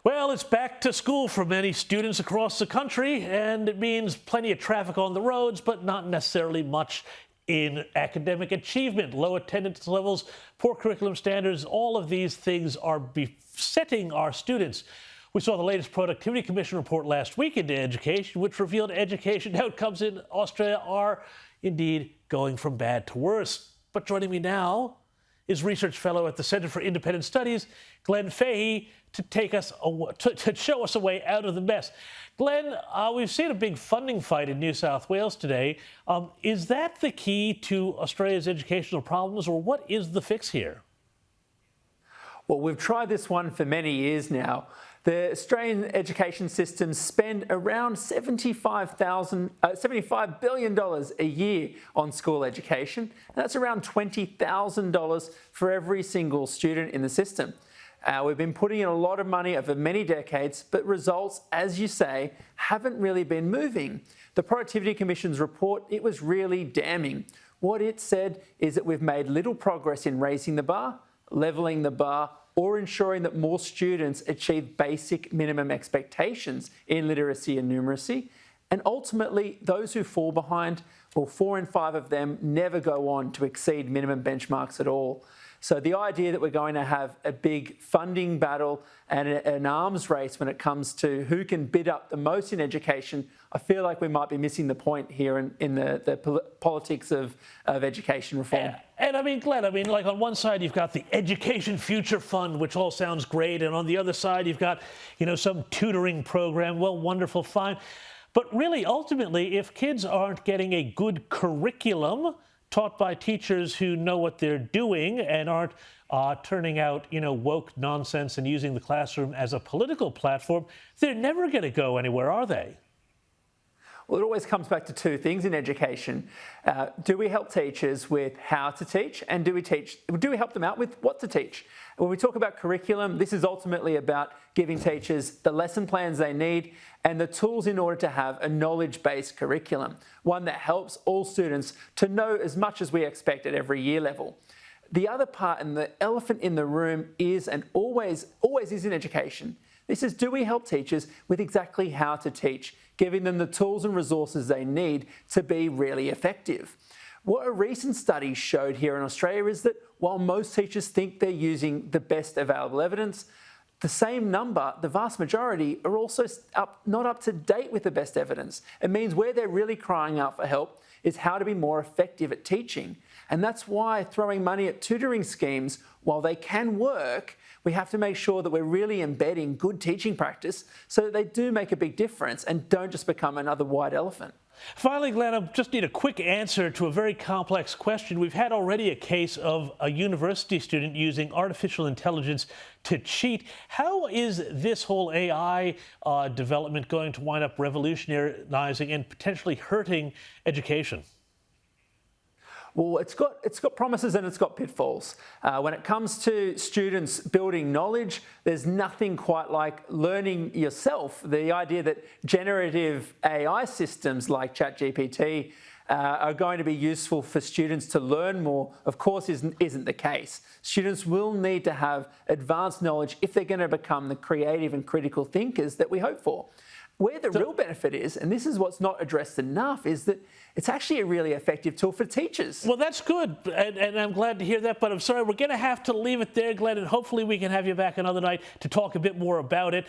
Well, it's back to school for many students across the country, and it means plenty of traffic on the roads, but not necessarily much in academic achievement. Low attendance levels, poor curriculum standards, all of these things are besetting our students. We saw the latest Productivity Commission report last week into education, which revealed education outcomes in Australia are indeed going from bad to worse. But joining me now is research fellow at the Center for Independent Studies, Glenn Fahey, to show us a way out of the mess. Glenn, we've seen a big funding fight in New South Wales today. Is that the key to Australia's educational problems, or what is the fix here? Well, we've tried this one for many years now. The Australian education system spend around $75 billion a year on school education. And that's around $20,000 for every single student in the system. We've been putting in a lot of money over many decades, but results, as you say, haven't really been moving. The Productivity Commission's report, it was really damning. What it said is that we've made little progress in raising the bar, levelling the bar, or ensuring that more students achieve basic minimum expectations in literacy and numeracy. And ultimately, those who fall behind, well, 4 in 5 of them never go on to exceed minimum benchmarks at all. So the idea that we're going to have a big funding battle and an arms race when it comes to who can bid up the most in education, I feel like we might be missing the point here in the politics of education reform. And I mean, Glenn, like on one side you've got the Education Future Fund, which all sounds great, and on the other side you've got, some tutoring program. Well, wonderful, fine. But really, ultimately, if kids aren't getting a good curriculum taught by teachers who know what they're doing and aren't turning out, woke nonsense and using the classroom as a political platform, they're never going to go anywhere, are they? Well, it always comes back to two things in education. Do we help teachers with how to teach, and do we help them out with what to teach? When we talk about curriculum, this is ultimately about giving teachers the lesson plans they need and the tools in order to have a knowledge-based curriculum, one that helps all students to know as much as we expect at every year level. The other part, and the elephant in the room, is, and always is in education, this is, do we help teachers with exactly how to teach, giving them the tools and resources they need to be really effective? What a recent study showed here in Australia is that while most teachers think they're using the best available evidence, the same number, the vast majority, are also not up to date with the best evidence. It means where they're really crying out for help is how to be more effective at teaching. And that's why throwing money at tutoring schemes, while they can work, we have to make sure that we're really embedding good teaching practice so that they do make a big difference and don't just become another white elephant. Finally, Glenn, I just need a quick answer to a very complex question. We've had already a case of a university student using artificial intelligence to cheat. How is this whole AI development going to wind up revolutionizing and potentially hurting education? Well, it's got promises and it's got pitfalls. When it comes to students building knowledge, there's nothing quite like learning yourself. The idea that generative AI systems like ChatGPT are going to be useful for students to learn more, of course, isn't the case. Students will need to have advanced knowledge if they're going to become the creative and critical thinkers that we hope for. Where the real benefit is, and this is what's not addressed enough, is that it's actually a really effective tool for teachers. Well, that's good, and I'm glad to hear that, but I'm sorry, we're going to have to leave it there, Glenn, and hopefully we can have you back another night to talk a bit more about it.